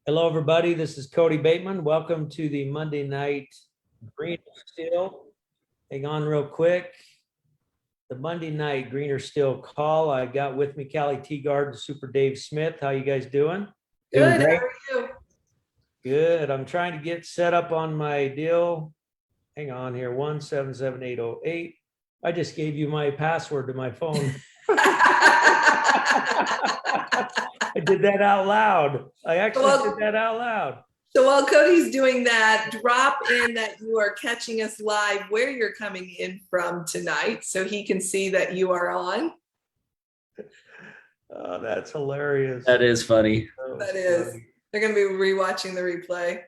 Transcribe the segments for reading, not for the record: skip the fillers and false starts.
Hello, everybody. This is Cody Bateman. Welcome to the Monday night Green or Steel. Hang on real quick. The Monday night Green or Steel call. I got with me Callie Teagard and Super Dave Smith. How you guys doing? Doing Good. How great. are you? Good. I'm trying to get set up on my deal. Hang on here. 1777808. I just gave you my password to my phone. I did that out loud. I actually did that out loud. So while Cody's doing that, drop in that you are catching us live where you're coming in from tonight so he can see that you are on. Oh, that's hilarious. That is funny. That is. They're going to be rewatching the replay.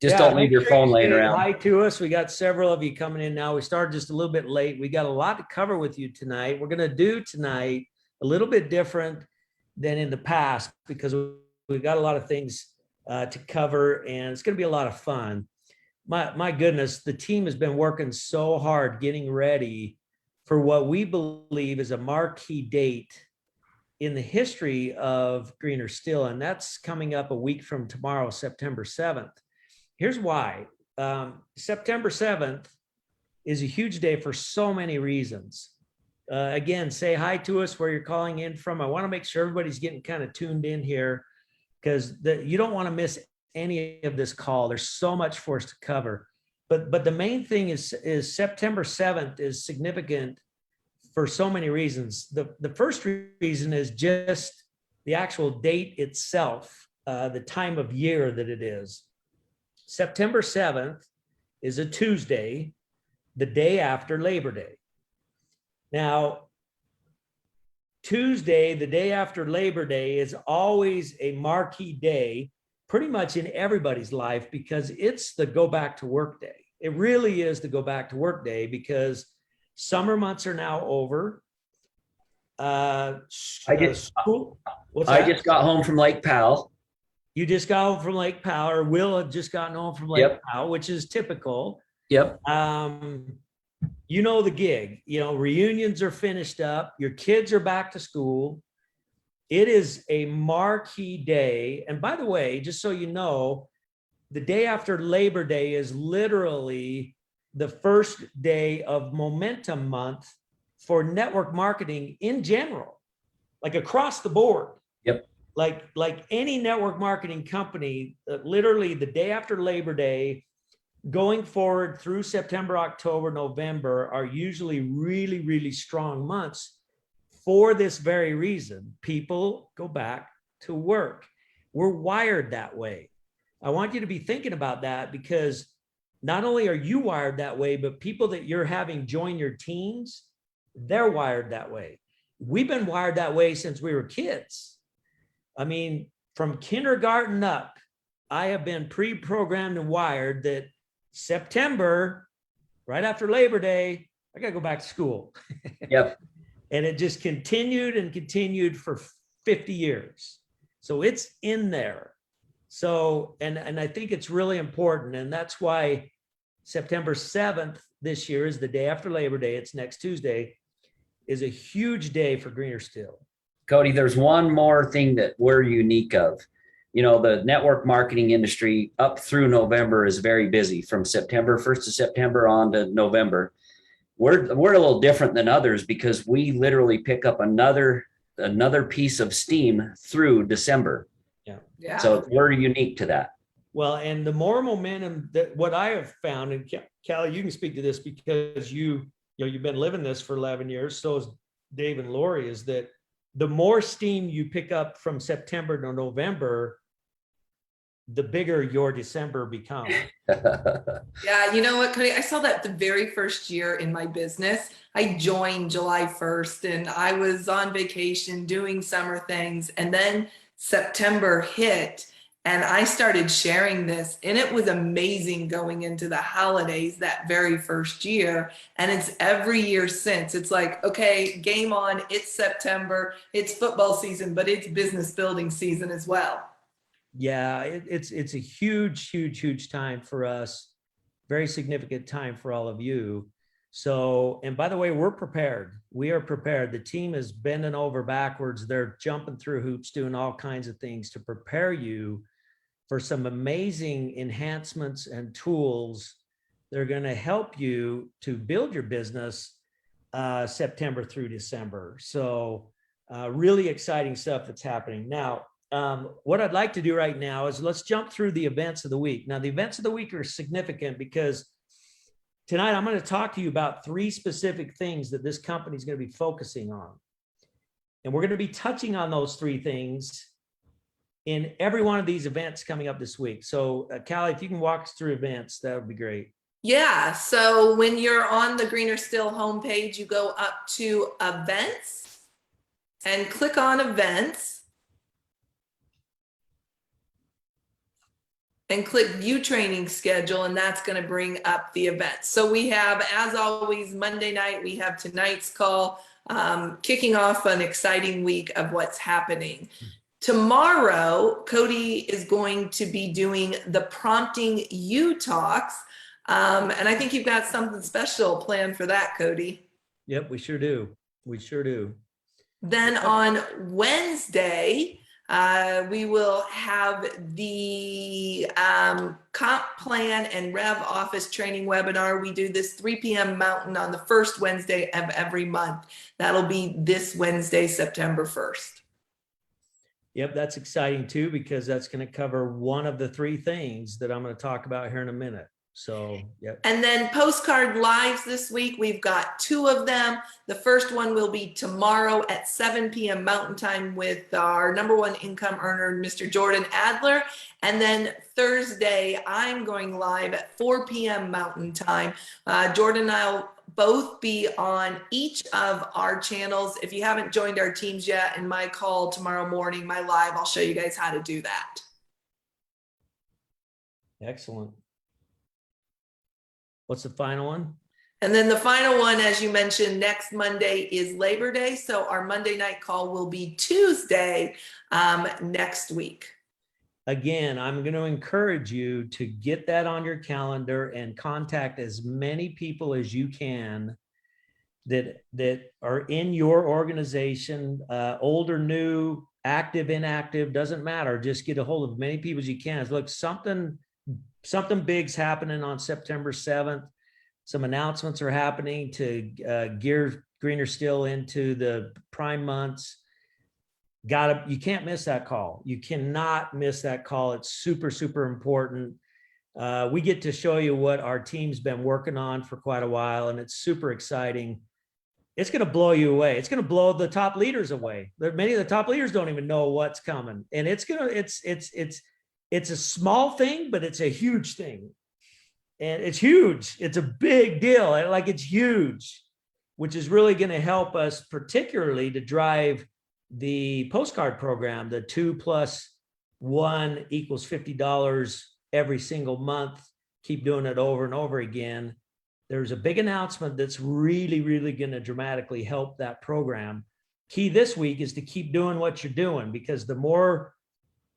Just don't leave your phone laying around. Hi to us. We got several of you coming in now. We started just a little bit late. We got a lot to cover with you tonight. We're going to do tonight a little bit different than in the past because we've got a lot of things to cover, and it's going to be a lot of fun. My goodness, the team has been working so hard getting ready for what we believe is a marquee date in the history of Green or Steel, and that's coming up a week from tomorrow, September 7th. Here's why. September 7th is a huge day for so many reasons. Again, say hi to us where you're calling in from. I want to make sure everybody's getting kind of tuned in here because you don't want to miss any of this call. There's so much for us to cover. But the main thing is September 7th is significant for so many reasons. The first reason is just the actual date itself, the time of year that it is. September 7th is a Tuesday, the day after Labor Day. Now, Tuesday, the day after Labor Day, is always a marquee day pretty much in everybody's life because it's the go back to work day. It really is the go back to work day because summer months are now over. I just got home from Lake Powell. You just got home from Lake Powell, or Will had just gotten home from Lake Powell, which is typical. Yep. You know the gig. You know, reunions are finished up. Your kids are back to school. It is a marquee day. And by the way, just so you know, the day after Labor Day is literally the first day of Momentum Month for network marketing in general, like across the board. Yep. Like any network marketing company, literally the day after Labor Day, going forward through September, October, November are usually really, really strong months for this very reason. People go back to work. We're wired that way. I want you to be thinking about that because not only are you wired that way, but people that you're having join your teams, they're wired that way. We've been wired that way since we were kids. I mean, from kindergarten up, I have been pre-programmed and wired that September, right after Labor Day, I got to go back to school. Yep. And it just continued and continued for 50 years. So it's in there. So, and I think it's really important. And that's why September 7th this year is the day after Labor Day. It's next Tuesday, is a huge day for Green or Steel. Cody, there's one more thing that we're unique of. You know, the network marketing industry up through November is very busy from September 1st of September on to November. We're a little different than others because we literally pick up another piece of steam through December. Yeah. So we're unique to that. Well, and the more momentum that what I have found, and Callie, you can speak to this because you've been living this for 11 years. So is Dave and Lori, is that the more steam you pick up from September to November, the bigger your December becomes. Yeah, you know what, Cody? I saw that the very first year in my business. I joined July 1st and I was on vacation doing summer things. And then September hit and I started sharing this. And it was amazing going into the holidays that very first year. And it's every year since. It's like, okay, game on. It's September. It's football season, but it's business building season as well. Yeah, it's a huge time for us. Very significant time for all of you. So, and by the way, we're prepared. We are prepared. The team is bending over backwards. They're jumping through hoops, doing all kinds of things to prepare you for some amazing enhancements and tools that are going to help you to build your business September through December. So really exciting stuff that's happening. Now, what I'd like to do right now is let's jump through the events of the week. Now, the events of the week are significant because tonight I'm going to talk to you about 3 specific things that this company is going to be focusing on. And we're going to be touching on those 3 things in every one of these events coming up this week. So Callie, if you can walk us through events, that would be great. Yeah, so when you're on the Greener Still homepage, you go up to events and click on events and click view training schedule, and that's going to bring up the events. So we have, as always, Monday night, we have tonight's call, kicking off an exciting week of what's happening. Tomorrow, Cody is going to be doing the Prompting You Talks. And I think you've got something special planned for that, Cody. Yep, we sure do. We sure do. Then on Wednesday, we will have the comp plan and Rev office training webinar. We do this 3 p.m. Mountain on the first Wednesday of every month. That'll be this Wednesday, September 1st. Yep, that's exciting too, because that's going to cover one of the 3 things that I'm going to talk about here in a minute. So, yep. And then postcard lives this week, we've got 2 of them. The first one will be tomorrow at 7 p.m. Mountain Time with our #1 income earner, Mr. Jordan Adler. And then Thursday, I'm going live at 4 p.m. Mountain Time. Jordan and I'll both be on each of our channels. If you haven't joined our teams yet, in my call tomorrow morning, my live, I'll show you guys how to do that. Excellent. What's the final one? And then the final one, as you mentioned, next Monday is Labor Day. So our Monday night call will be Tuesday next week. Again, I'm going to encourage you to get that on your calendar and contact as many people as you can that are in your organization, old or new, active, inactive, doesn't matter. Just get a hold of as many people as you can. Look, something big's happening on September 7th. Some announcements are happening to gear Greener Still into the prime months. You can't miss that call. You cannot miss that call. It's super, super important. We get to show you what our team's been working on for quite a while, and it's super exciting. It's going to blow you away. It's going to blow the top leaders away. Many of the top leaders don't even know what's coming, and it's a small thing, but it's a huge thing. And it's huge. It's a big deal. Like, it's huge, which is really going to help us particularly to drive the postcard program, the 2 + 1 = $50 every single month. Keep doing it over and over again. There's a big announcement that's really, really going to dramatically help that program. Key this week is to keep doing what you're doing, because the more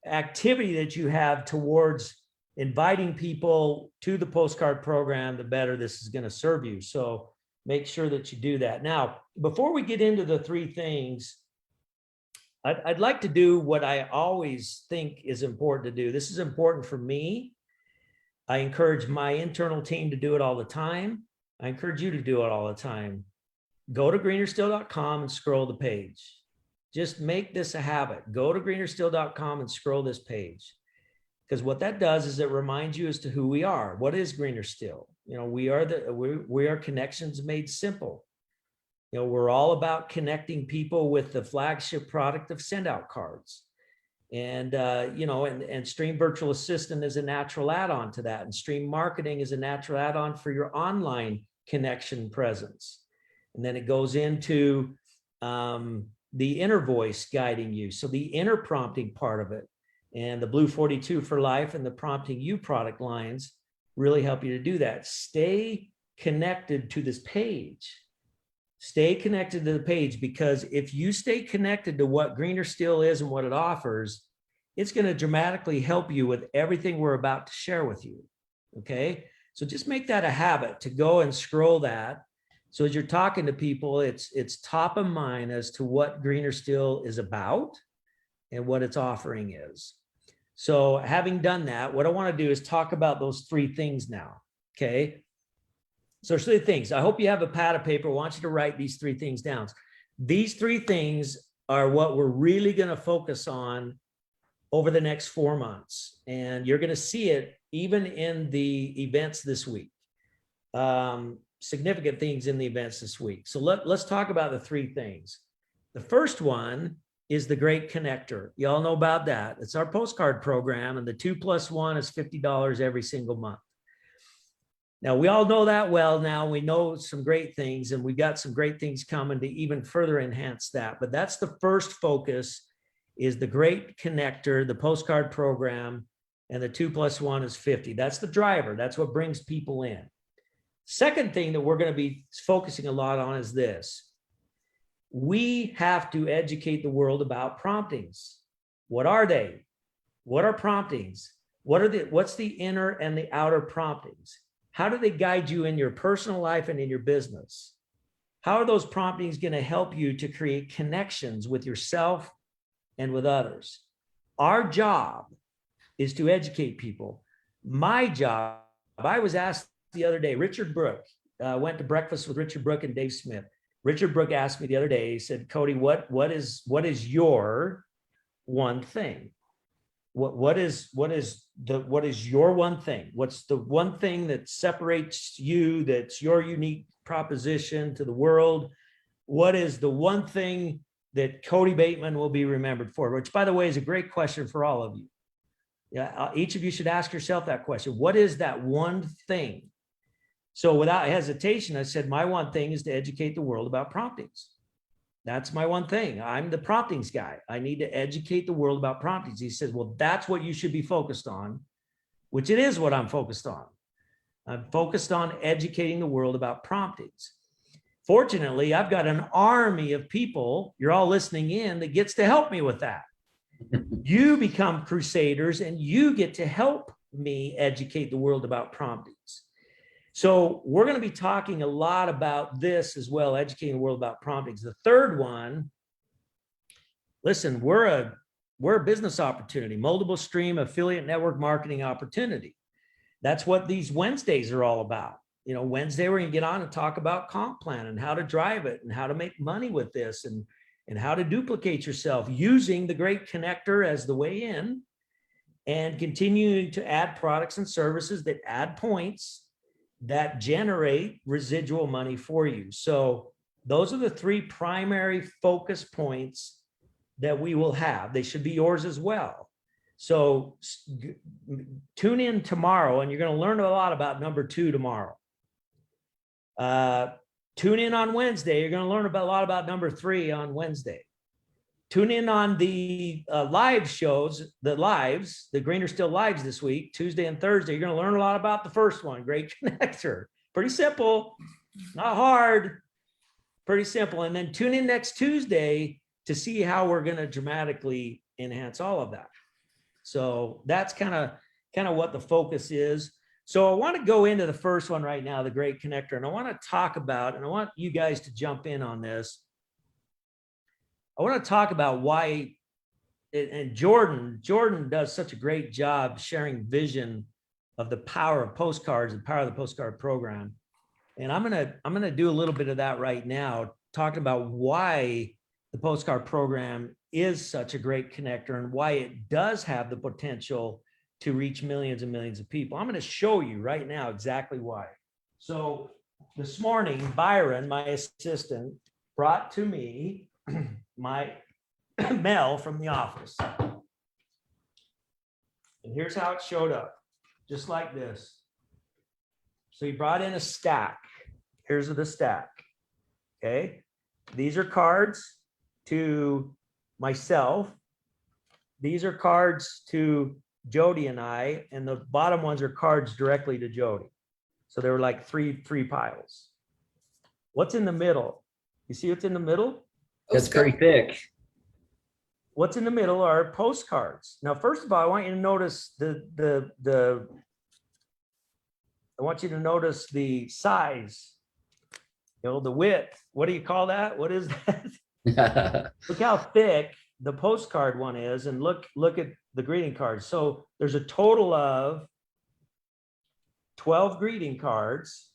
activity that you have towards inviting people to the postcard program, the better this is going to serve you. So make sure that you do that. Now, before we get into the 3 things, I'd like to do what I always think is important to do. This is important for me. I encourage my internal team to do it all the time. I encourage you to do it all the time. Go to greenerstill.com and scroll the page. Just make this a habit. Go to greenerstill.com and scroll this page. Because what that does is it reminds you as to who we are. What is Greener Still? We are connections made simple. We're all about connecting people with the flagship product of send out cards. And, and Stream Virtual Assistant is a natural add-on to that. And Stream Marketing is a natural add-on for your online connection presence. And then it goes into the inner voice guiding you. So the inner prompting part of it, and the Blue 42 for Life and the Prompting You product lines really help you to do that. Stay connected to this page. Stay connected to the page, because if you stay connected to what Greener Still is and what it offers, it's going to dramatically help you with everything we're about to share with you. Okay. So just make that a habit to go and scroll that. So as you're talking to people, it's top of mind as to what Greener Still is about and what its offering is. So having done that, what I want to do is talk about those three things now. Okay. So there's three things. I hope you have a pad of paper. I want you to write these three things down. These three things are what we're really going to focus on over the next 4 months. And you're going to see it even in the events this week. Significant things in the events this week. So let's talk about the three things. The first one is the Great Connector. You all know about that. It's our postcard program, and the 2+1 is $50 every single month. Now, we all know that well now. We know some great things, and we've got some great things coming to even further enhance that. But that's the first focus, is the Great Connector, the postcard program, and the 2+1 is 50. That's the driver. That's what brings people in. Second thing that we're going to be focusing a lot on is this. We have to educate the world about promptings. What are they? What are promptings? What's the inner and the outer promptings? How do they guide you in your personal life and in your business? How are those promptings going to help you to create connections with yourself and with others? Our job is to educate people. My job, I was asked the other day, Richard Brook, went to breakfast with Richard Brook and Dave Smith. Richard Brook asked me the other day, he said, Cody, what is your one thing? What is your one thing? What's the one thing that separates you, that's your unique proposition to the world? What is the one thing that Cody Bateman will be remembered for? Which, by the way, is a great question for all of you. Yeah, each of you should ask yourself that question. What is that one thing? So without hesitation, I said, my one thing is to educate the world about promptings. That's my one thing. I'm the promptings guy. I need to educate the world about promptings. He says, well, that's what you should be focused on, which it is what I'm focused on. I'm focused on educating the world about promptings. Fortunately, I've got an army of people, you're all listening in, that gets to help me with that. You become crusaders and you get to help me educate the world about promptings. So we're going to be talking a lot about this as well, educating the world about promptings. The third one, listen, we're a business opportunity, multiple stream affiliate network marketing opportunity. That's what these Wednesdays are all about. You know, Wednesday, we're going to get on and talk about comp plan and how to drive it and how to make money with this and how to duplicate yourself using the Great Connector as the way in, and continuing to add products and services that add points that generate residual money for you. So those are the three primary focus points that we will have. They should be yours as well. So tune in tomorrow, and you're going to learn a lot about number 2 tomorrow. Tune in on Wednesday. You're going to learn a lot about number 3 on Wednesday. Tune in on the live shows, the Greener Still lives this week, Tuesday and Thursday. You're going to learn a lot about the first one, Great Connector. Pretty simple, not hard, pretty simple. And then tune in next Tuesday to see how we're going to dramatically enhance all of that. So that's kind of what the focus is. So I want to go into the first one right now, the Great Connector, and I want to talk about, and I want you guys to jump in on this. I want to talk about why, and Jordan does such a great job sharing vision of the power of postcards and power of the postcard program. And I'm going to do a little bit of that right now, talking about why the postcard program is such a great connector and why it does have the potential to reach millions and millions of people. I'm going to show you right now exactly why. So this morning, Byron, my assistant, brought to me my mail from the office. And here's how it showed up, just like this. So he brought in a stack. Here's the stack. Okay. These are cards to myself. These are cards to Jody and I, and the bottom ones are cards directly to Jody. So there were like three piles. What's in the middle? You see what's in the middle? That's pretty thick. What's in the middle are postcards. Now, first of all, I want you to notice I want you to notice the size, the width. What do you call that? What is that? Look how thick the postcard one is, and look at the greeting cards. So there's a total of 12 greeting cards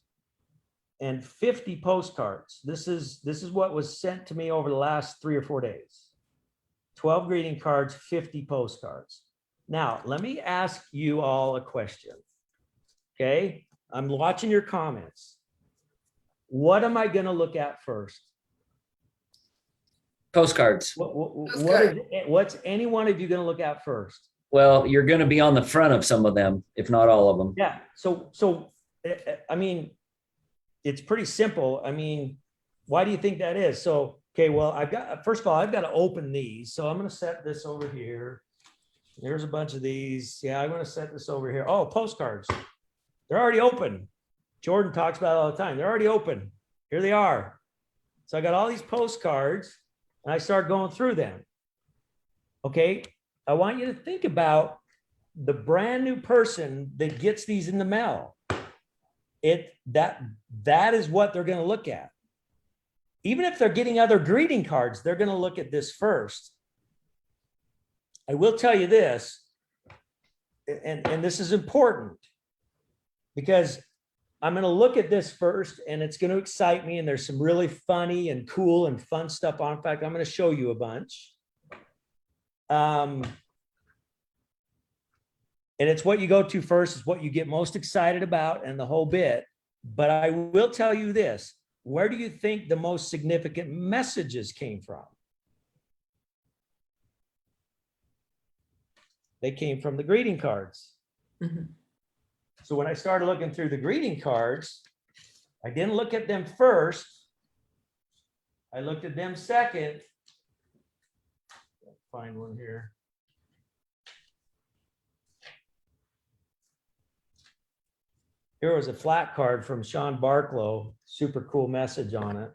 and 50 postcards. This is what was sent to me over the last 3 or 4 days. 12 greeting cards, 50 postcards. Now, let me ask you all a question. Okay, I'm watching your comments. What am I going to look at first? Postcards. What's any one of you going to look at first? Well, you're going to be on the front of some of them, if not all of them. Yeah. So I mean, it's pretty simple. I mean, why do you think that is? So, okay, well, first of all, I've got to open these. So I'm going to set this over here. There's a bunch of these. Yeah, I'm going to set this over here. Oh, postcards. They're already open. Jordan talks about it all the time. They're already open. Here they are. So I got all these postcards and I start going through them. Okay. I want you to think about the brand new person that gets these in the mail. That is what they're going to look at. Even if they're getting other greeting cards, they're going to look at this first. I will tell you this, and this is important, because I'm going to look at this first and it's going to excite me. And there's some really funny and cool and fun stuff on. In fact, I'm going to show you a bunch. And it's what you go to first. It's what you get most excited about and the whole bit. But I will tell you this. Where do you think the most significant messages came from? They came from the greeting cards. Mm-hmm. So when I started looking through the greeting cards, I didn't look at them first. I looked at them second. Find one here. Here was a flat card from Sean Barklow, super cool message on it.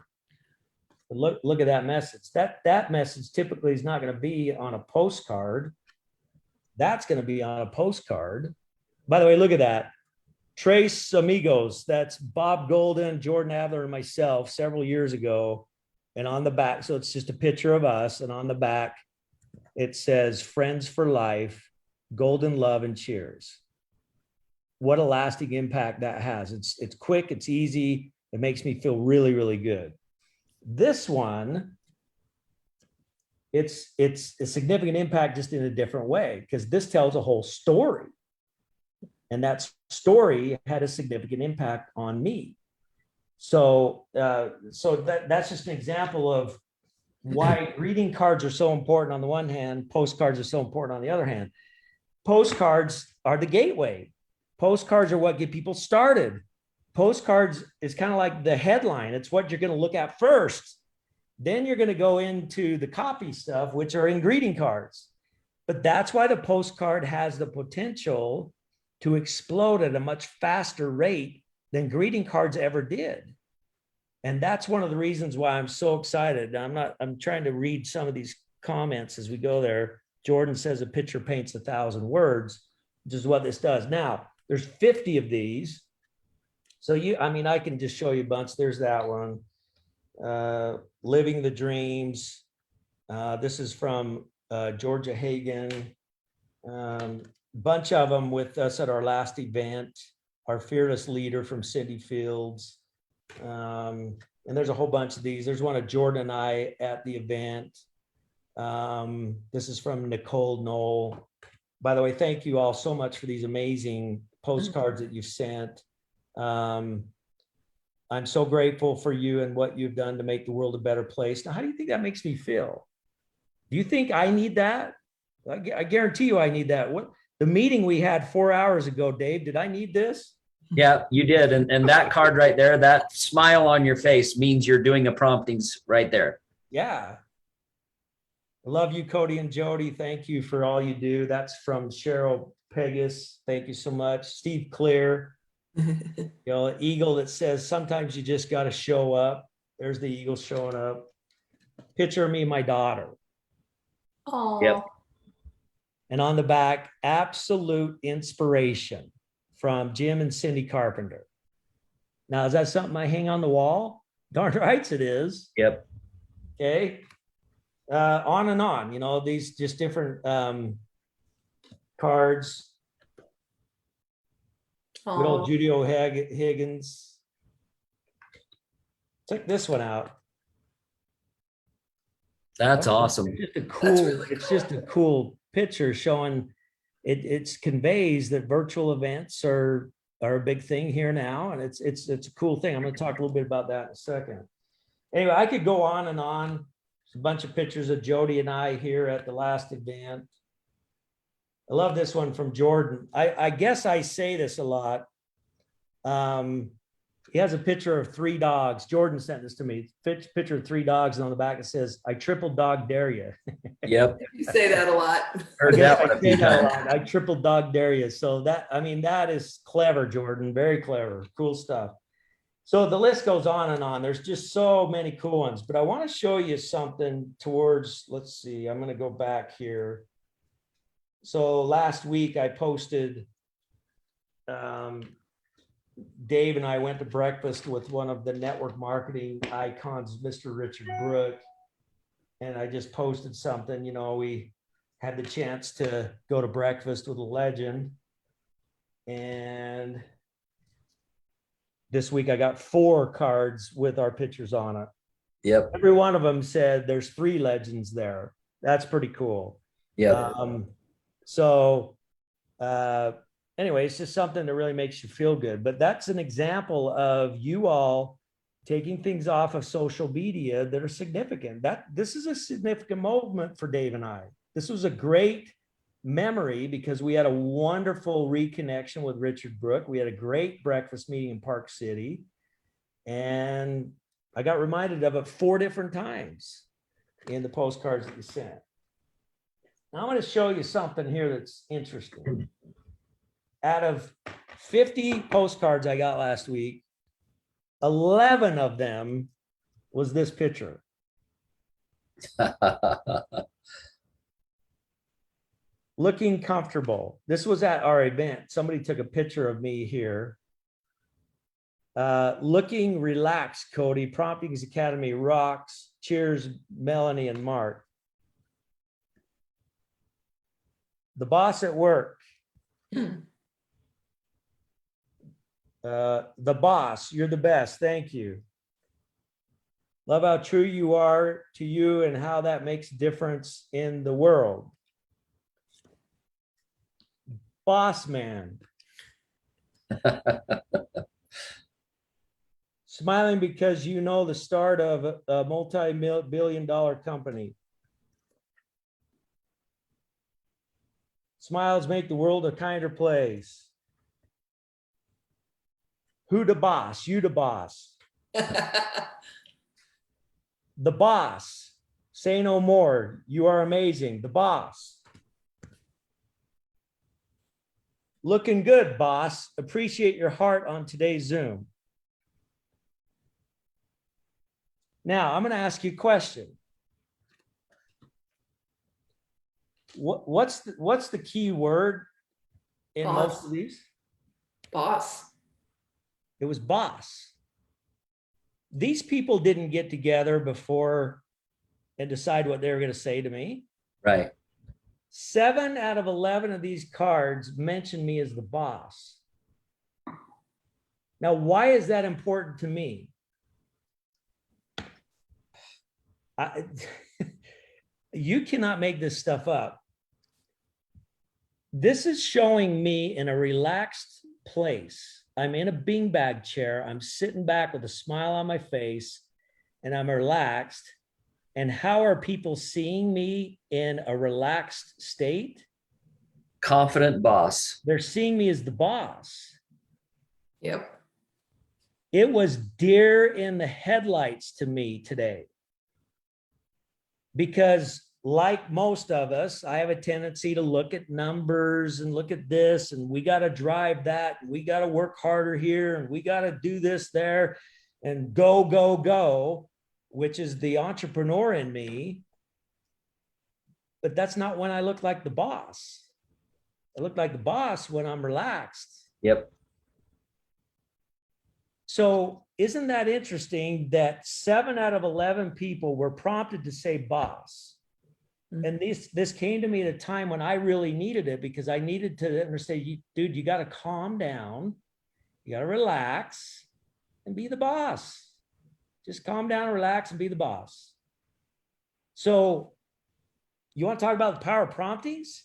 But look at that message. That message typically is not going to be on a postcard. That's going to be on a postcard. By the way, look at that. Trace Amigos. That's Bob Golden, Jordan Adler, and myself several years ago. And on the back, so it's just a picture of us. And on the back, it says, "Friends for life, golden love and cheers." What a lasting impact that has. It's quick, it's easy. It makes me feel really, really good. This one, it's a significant impact just in a different way, because this tells a whole story. And that story had a significant impact on me. So that's just an example of why greeting cards are so important on the one hand, postcards are so important on the other hand. Postcards are the gateway. Postcards are what get people started. Postcards is kind of like the headline. It's what you're going to look at first. Then you're going to go into the copy stuff, which are in greeting cards. But that's why the postcard has the potential to explode at a much faster rate than greeting cards ever did. And that's one of the reasons why I'm so excited. I'm trying to read some of these comments as we go there. Jordan says a picture paints 1,000 words, which is what this does. Now, there's 50 of these. So I can just show you a bunch. There's that one. Living the Dreams. This is from Georgia Hagan. Bunch of them with us at our last event. Our fearless leader from Cindy Fields. And there's a whole bunch of these. There's one of Jordan and I at the event. This is from Nicole Knoll. By the way, thank you all so much for these amazing postcards that you've sent. I'm so grateful for you and what you've done to make the world a better place. Now, how do you think that makes me feel? Do you think I need that? I guarantee you I need that. What the meeting we had 4 hours ago, Dave, did I need this? Yeah, you did. And that card right there, that smile on your face means you're doing a promptings right there. Yeah. I love you, Cody and Jody. Thank you for all you do. That's from Cheryl Pegas. Thank you so much. Steve Clear. Eagle that says sometimes you just got to show up. There's the eagle showing up. Picture of me, my daughter. Oh. Yep. And on the back, absolute inspiration from Jim and Cindy Carpenter. Now, is that something I hang on the wall? Darn right it is. Yep. Okay. On and on, these just different cards. Good old Judy Higgins. Check this one out. That's awesome. It's just a That's really cool. cool picture showing it conveys that virtual events are a big thing here now, and it's a cool thing. I'm going to talk a little bit about that in a second. Anyway, I could go on and on. There's a bunch of pictures of Jody and I here at the last event. I love this one from Jordan. I guess I say this a lot. He has a picture of 3 dogs. Jordan sent this to me. Picture of 3 dogs, and on the back it says, "I triple dog dare you." Yep. You say that a lot. Heard that one a few times. I triple dog dare you. So that is clever, Jordan. Very clever. Cool stuff. So the list goes on and on. There's just so many cool ones, but I want to show you something towards, let's see, I'm going to go back here. So last week I posted, Dave and I went to breakfast with one of the network marketing icons, Mr. Richard Brook. And I just posted something, we had the chance to go to breakfast with a legend. And this week I got 4 cards with our pictures on it. Yep. Every one of them said there's 3 legends there. That's pretty cool. Yep. Anyway, it's just something that really makes you feel good. But that's an example of you all taking things off of social media that are significant. This is a significant moment for Dave and I. This was a great memory because we had a wonderful reconnection with Richard Brook. We had a great breakfast meeting in Park City. And I got reminded of it 4 different times in the postcards that you sent. Now I'm going to show you something here that's interesting. Out of 50 postcards I got last week, 11 of them was this picture. Looking comfortable. This was at our event. Somebody took a picture of me here. Looking relaxed, Cody. Promptings Academy rocks. Cheers, Melanie and Mark. The boss at work. The boss, you're the best. Thank you. Love how true you are to you and how that makes a difference in the world. Boss man. Smiling because you know the start of a multi-billion-dollar company. Smiles make the world a kinder place. Who the boss? You the boss. The boss. Say no more. You are amazing. The boss. Looking good, boss. Appreciate your heart on today's Zoom. Now, I'm going to ask you a question. What's the key word in Boss. most of these? Boss. It was boss. These people didn't get together before and decide what they were going to say to me. Right. 7 out of 11 of these cards mention me as the boss. Now, why is that important to me? You cannot make this stuff up. This is showing me in a relaxed place. I'm in a beanbag chair. I'm sitting back with a smile on my face and I'm relaxed. And how are people seeing me in a relaxed state? Confident boss. They're seeing me as the boss. Yep. It was deer in the headlights to me today. Because like most of us, I have a tendency to look at numbers and look at this, and we got to drive that. And we got to work harder here, and we got to do this there and go, go, go, which is the entrepreneur in me. But that's not when I look like the boss. I look like the boss when I'm relaxed. Yep. So isn't that interesting that 7 out of 11 people were prompted to say boss? And this came to me at a time when I really needed it, because I needed to understand, dude, you got to calm down. You got to relax and be the boss. Just calm down, relax, and be the boss. So you want to talk about the power of promptings?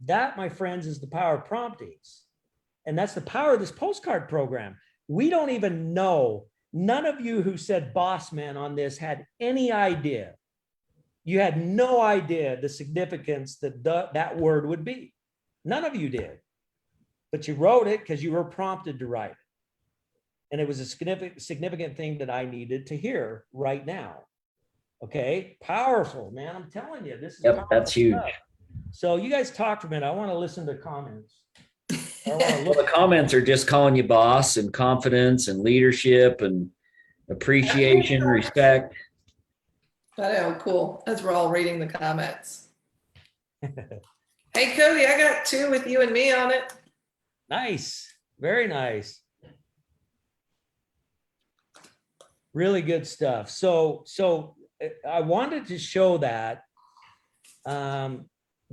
That, my friends, is the power of promptings. And that's the power of this postcard program. We don't even know. None of you who said boss man on this had any idea. You had no idea the significance that that word would be. None of you did. But you wrote it because you were prompted to write it. And it was a significant thing that I needed to hear right now. Okay, powerful, man. I'm telling you, this is Yep, that's huge. stuff. So you guys talk for a minute. I want to listen to comments. Well, the comments are just calling you boss, and confidence and leadership and appreciation, respect. I know, cool. As we're all reading the comments. Hey, Cody, I got 2 with you and me on it. Nice. Very nice. Really good stuff. So I wanted to show that,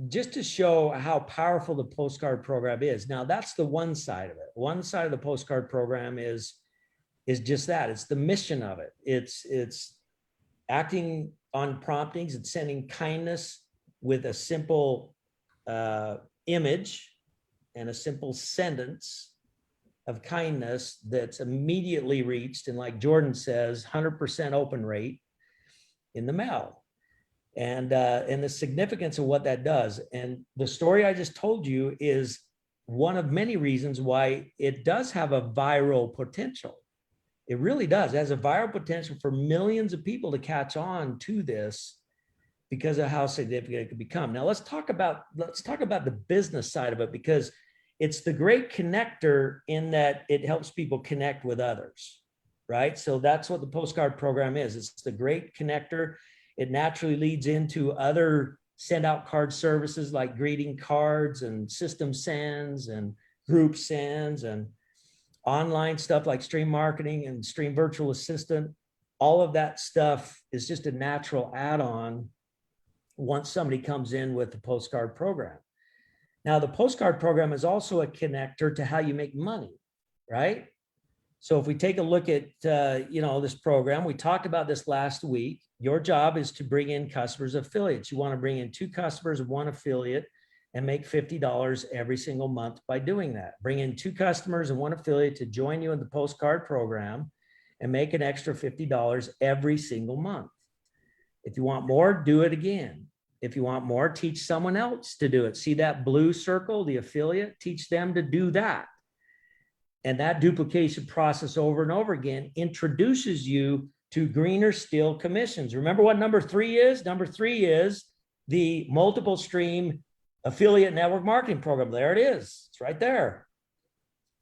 just to show how powerful the postcard program is. Now, that's the one side of it. One side of the postcard program is just that. It's the mission of it. It's acting on promptings. It's sending kindness with a simple image and a simple sentence of kindness that's immediately reached. And like Jordan says, 100% open rate in the mail. And the significance of what that does. And the story I just told you is one of many reasons why it does have a viral potential. It really does. It has a viral potential for millions of people to catch on to this because of how significant it can become. Now let's talk about the business side of it, because it's the great connector in that it helps people connect with others, right? So that's what the postcard program is. It's the great connector. It naturally leads into other send out card services like greeting cards and system sends and group sends and online stuff like stream marketing and stream virtual assistant. All of that stuff is just a natural add-on once somebody comes in with the postcard program. Now, the postcard program is also a connector to how you make money, right? So if we take a look at, this program, we talked about this last week. Your job is to bring in customers, affiliates. You want to bring in 2 customers, 1 affiliate, and make $50 every single month by doing that. Bring in 2 customers and 1 affiliate to join you in the postcard program and make an extra $50 every single month. If you want more, do it again. If you want more, teach someone else to do it. See that blue circle, the affiliate? Teach them to do that. And that duplication process over and over again introduces you to greener steel commissions. Remember what number 3 is? Number 3 is the multiple stream affiliate network marketing program. There it is. It's right there.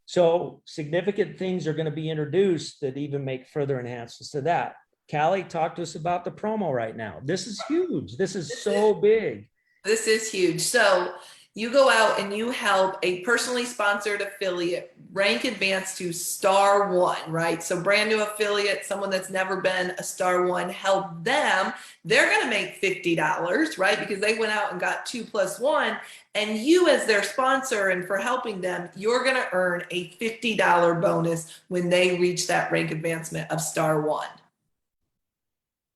So significant things are going to be introduced that even make further enhancements to that. Callie, talk to us about the promo right now. This is huge. This is so big. This is huge. So you go out and you help a personally sponsored affiliate rank advance to star 1, right? So brand new affiliate, someone that's never been a star 1, help them. They're going to make $50, right? Because they went out and got 2 + 1. And you, as their sponsor and for helping them, you're going to earn a $50 bonus when they reach that rank advancement of star 1.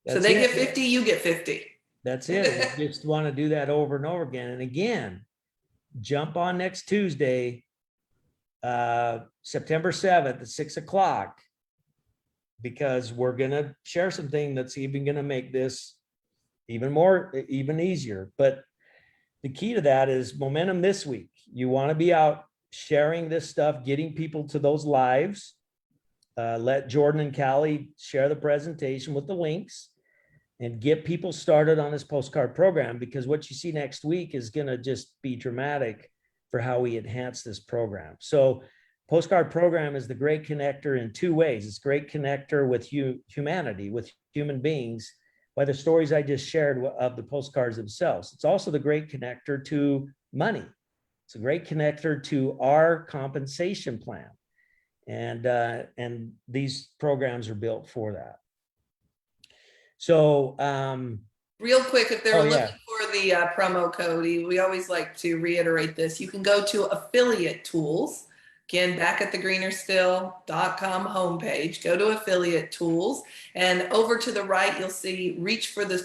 So they get 50, you get 50. That's it. You just want to do that over and over again. And again, jump on next Tuesday, September 7th at 6 o'clock, because we're going to share something that's even going to make this even easier. But the key to that is momentum this week. You want to be out sharing this stuff, getting people to those lives. Let Jordan and Callie share the presentation with the links and get people started on this postcard program, because what you see next week is going to just be dramatic for how we enhance this program. So postcard program is the great connector in 2 ways. It's great connector with humanity, with human beings, by the stories I just shared of the postcards themselves. It's also the great connector to money. It's a great connector to our compensation plan. And these programs are built for that. So real quick, if they're looking for the promo code, we always like to reiterate this. You can go to affiliate tools. Again, back at the greenerstill.com homepage, go to affiliate tools, and over to the right, you'll see reach for the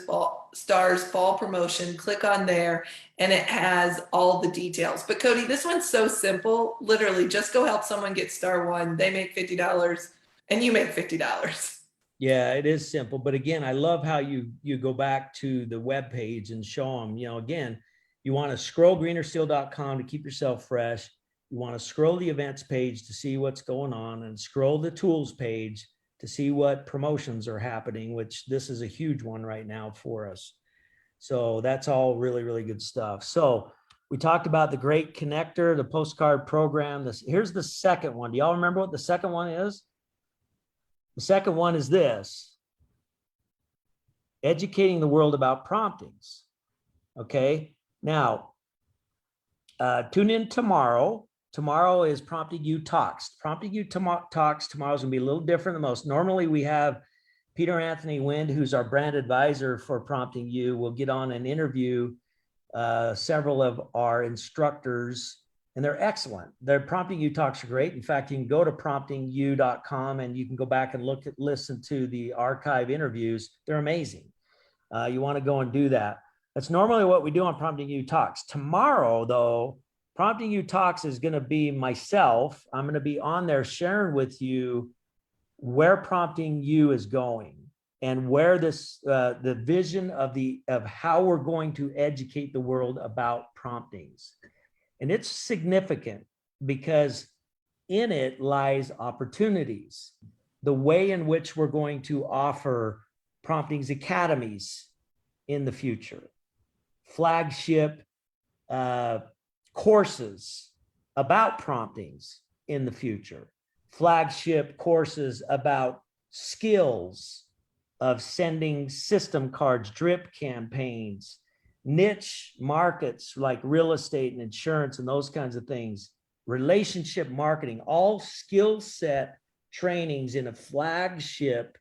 stars fall promotion. Click on there and it has all the details. But Cody, this one's so simple. Literally just go help someone get star one. They make $50 and you make $50. Yeah, it is simple. But again, I love how you go back to the web page and show them, again, you want to scroll greenerstill.com to keep yourself fresh. You want to scroll the events page to see what's going on, and scroll the tools page to see what promotions are happening, which this is a huge one right now for us. So that's all really, really good stuff. So we talked about the Great Connector, the postcard program. Here's the second one. Do y'all remember what the second one is? The second one is this: educating the world about promptings. Okay. Now, tune in tomorrow. Tomorrow is Prompting You Talks. Prompting You Talks tomorrow is going to be a little different than most. Normally, we have Peter Anthony Wind, who's our brand advisor for Prompting You. We'll get on and interview several of our instructors, and they're excellent. Their Prompting You Talks are great. In fact, you can go to promptingyou.com and you can go back and listen to the archive interviews. They're amazing. You want to go and do that. That's normally what we do on Prompting You Talks. Tomorrow, though, Prompting You Talks is going to be myself. I'm going to be on there sharing with you where Prompting You is going and where this, the vision of how we're going to educate the world about promptings. And it's significant because in it lies opportunities. The way in which we're going to offer promptings academies in the future, flagship courses about promptings in the future, flagship courses about skills of sending system cards, drip campaigns, niche markets like real estate and insurance and those kinds of things, relationship marketing, all skill set trainings in a flagship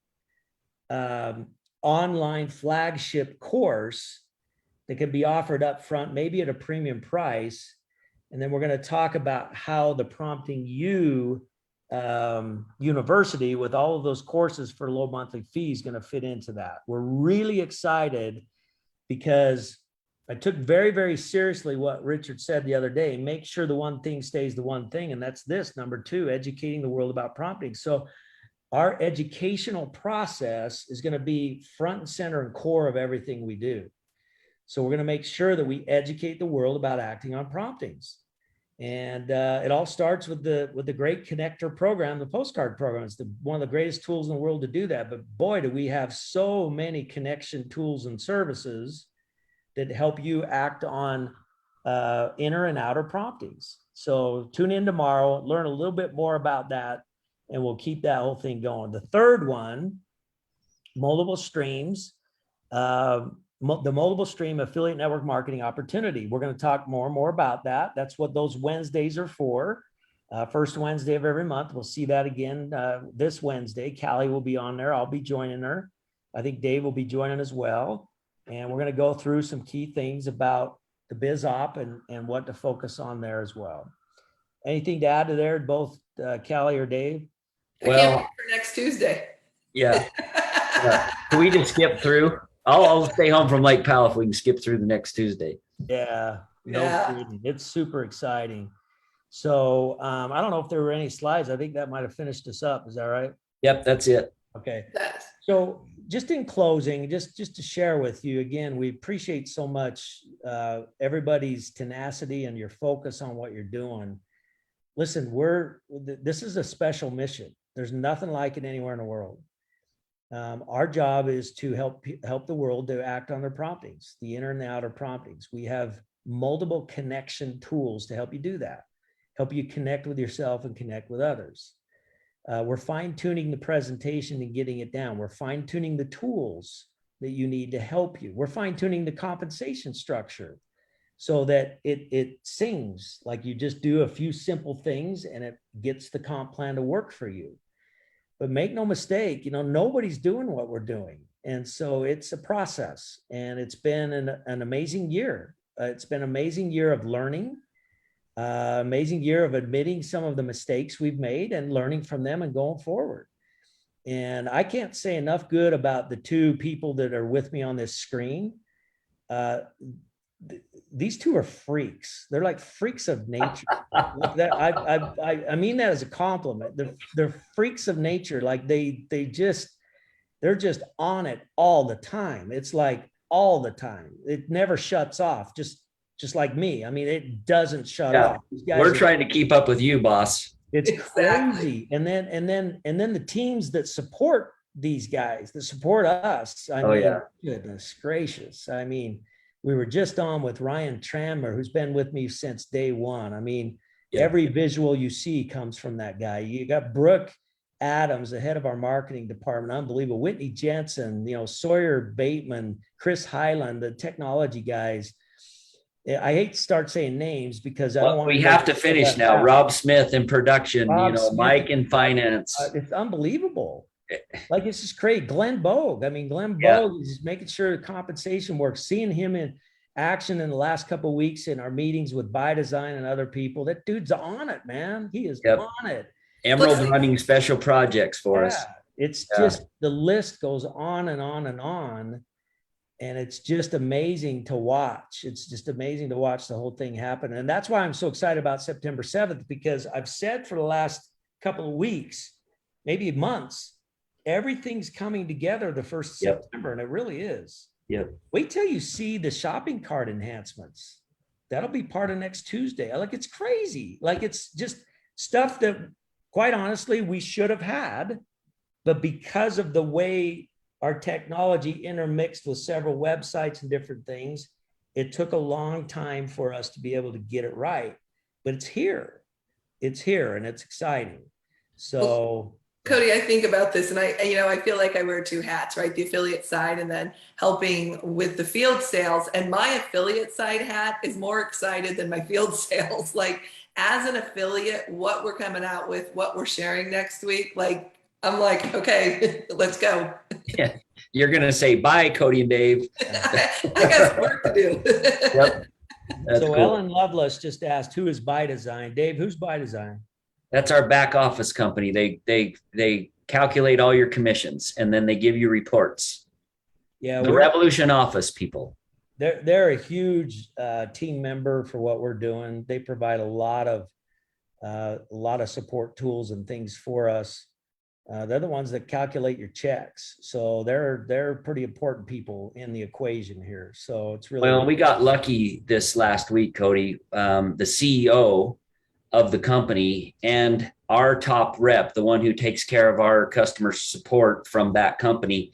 online flagship course that can be offered up front, maybe at a premium price. And then we're going to talk about how the Prompting You University, with all of those courses for low monthly fees, is going to fit into that. We're really excited because I took very, very seriously what Richard said the other day: make sure the one thing stays the one thing. And that's this, number 2, educating the world about prompting. So our educational process is going to be front and center and core of everything we do. So we're going to make sure that we educate the world about acting on promptings. And it all starts with the Great Connector program, the postcard program. It's one of the greatest tools in the world to do that. But boy, do we have so many connection tools and services that help you act on inner and outer promptings. So tune in tomorrow, learn a little bit more about that, and we'll keep that whole thing going. The third one, multiple streams. The multiple stream affiliate network marketing opportunity. We're going to talk more and more about that. That's what those Wednesdays are for. First Wednesday of every month. We'll see that again this Wednesday. Callie will be on there. I'll be joining her. I think Dave will be joining as well. And we're going to go through some key things about the biz op and what to focus on there as well. Anything to add to there, both Callie or Dave? I can't wait for next Tuesday. Yeah. Can we just skip through? I'll stay home from Lake Powell if we can skip through the next Tuesday. Yeah, it's super exciting. So I don't know if there were any slides. I think that might have finished us up. Is that right? Yep, that's it. Okay. So just in closing, just to share with you again, we appreciate so much everybody's tenacity and your focus on what you're doing. Listen, this is a special mission. There's nothing like it anywhere in the world. Our job is to help the world to act on their promptings, the inner and the outer promptings. We have multiple connection tools to help you do that, help you connect with yourself and connect with others. We're fine-tuning the presentation and getting it down. We're fine-tuning the tools that you need to help you. We're fine-tuning the compensation structure so that it sings like you just do a few simple things and it gets the comp plan to work for you. But make no mistake, nobody's doing what we're doing. And so it's a process, and it's been an amazing year. It's been an amazing year of learning, amazing year of admitting some of the mistakes we've made and learning from them and going forward. And I can't say enough good about the two people that are with me on this screen. These two are freaks. They're like freaks of nature. Like that, I mean that as a compliment. They're freaks of nature. Like they're just on it all the time. It's like all the time. It never shuts off. Just like me. I mean, it doesn't shut off. We're trying to keep up with you, boss. It's crazy. And then the teams that support these guys, that support us. I mean, goodness gracious. I mean, we were just on with Ryan Tranmer, who's been with me since day one. I mean, every visual you see comes from that guy. You got Brooke Adams, the head of our marketing department, unbelievable. Whitney Jensen, Sawyer Bateman, Chris Highland, the technology guys. I hate to start saying names because I don't want. We have to finish now. Out. Rob Smith in production, Smith, Mike in finance. It's unbelievable. Like, it's just crazy. Glenn Bogue. I mean, Glenn Bogue is making sure the compensation works. Seeing him in action in the last couple of weeks in our meetings with By Design and other people. That dude's on it, man. He is on it. Emerald running special projects for us. It's just, the list goes on and on and on. And it's just amazing to watch. It's just amazing to watch the whole thing happen. And that's why I'm so excited about September 7th, because I've said for the last couple of weeks, maybe months, everything's coming together the 1st of September, and it really is. Wait till you see the shopping cart enhancements. That'll be part of next Tuesday. Like, it's crazy. Like, it's just stuff that, quite honestly, we should have had, but because of the way our technology intermixed with several websites and different things, it took a long time for us to be able to get it right. But it's here, and it's exciting. So, Cody, I think about this, and I feel like I wear two hats, right? The affiliate side, and then helping with the field sales. And my affiliate side hat is more excited than my field sales. Like, as an affiliate, what we're coming out with, what we're sharing next week, like, I'm like, okay, let's go. Yeah, you're gonna say bye, Cody and Dave. I got some work to do. That's so cool. Ellen Lovelace just asked, who is By Design? Dave, who's By Design? That's our back office company. They calculate all your commissions, and then they give you reports. Yeah, the Revolution office people. They're a huge team member for what we're doing. They provide a lot of support tools and things for us. They're the ones that calculate your checks, so they're pretty important people in the equation here. So it's really well. We got lucky this last week, Cody. The CEO of the company and our top rep, the one who takes care of our customer support from that company,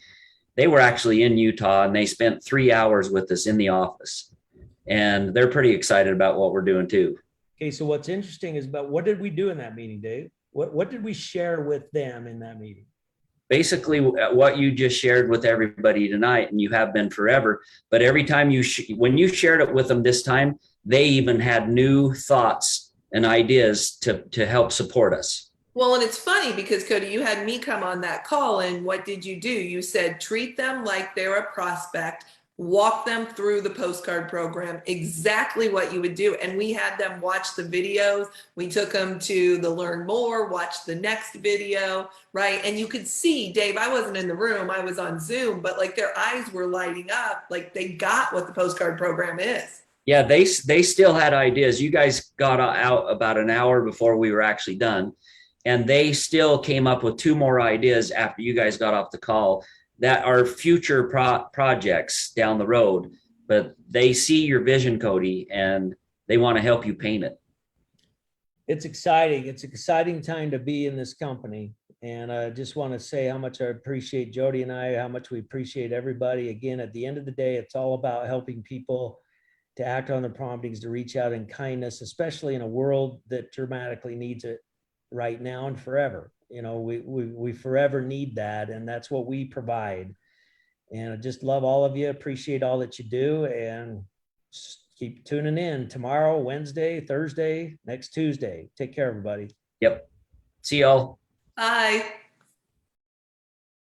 they were actually in Utah, and they spent 3 hours with us in the office, and they're pretty excited about what we're doing too. Okay, so what's interesting is about what did we do in that meeting, Dave? What did we share with them in that meeting? Basically what you just shared with everybody tonight, and you have been forever, but every time when you shared it with them this time, they even had new thoughts and ideas to help support us. Well, and it's funny because, Cody, you had me come on that call, and what did you do? You said, treat them like they're a prospect, walk them through the postcard program, exactly what you would do. And we had them watch the videos. We took them to the Learn More, watch the next video, right? And you could see, Dave, I wasn't in the room, I was on Zoom, but like their eyes were lighting up, like they got what the postcard program is. Yeah, they still had ideas. You guys got out about an hour before we were actually done, and they still came up with 2 more ideas after you guys got off the call that are future projects down the road. But they see your vision, Cody, and they want to help you paint it. It's exciting. It's an exciting time to be in this company. And I just want to say how much I appreciate Jody and I, how much we appreciate everybody. Again, at the end of the day, it's all about helping people to act on their promptings, to reach out in kindness, especially in a world that dramatically needs it right now and forever. We forever need that, and that's what we provide. And I just love all of you, appreciate all that you do, and keep tuning in tomorrow, Wednesday, Thursday, next Tuesday. Take care, everybody. Yep. See y'all. Bye.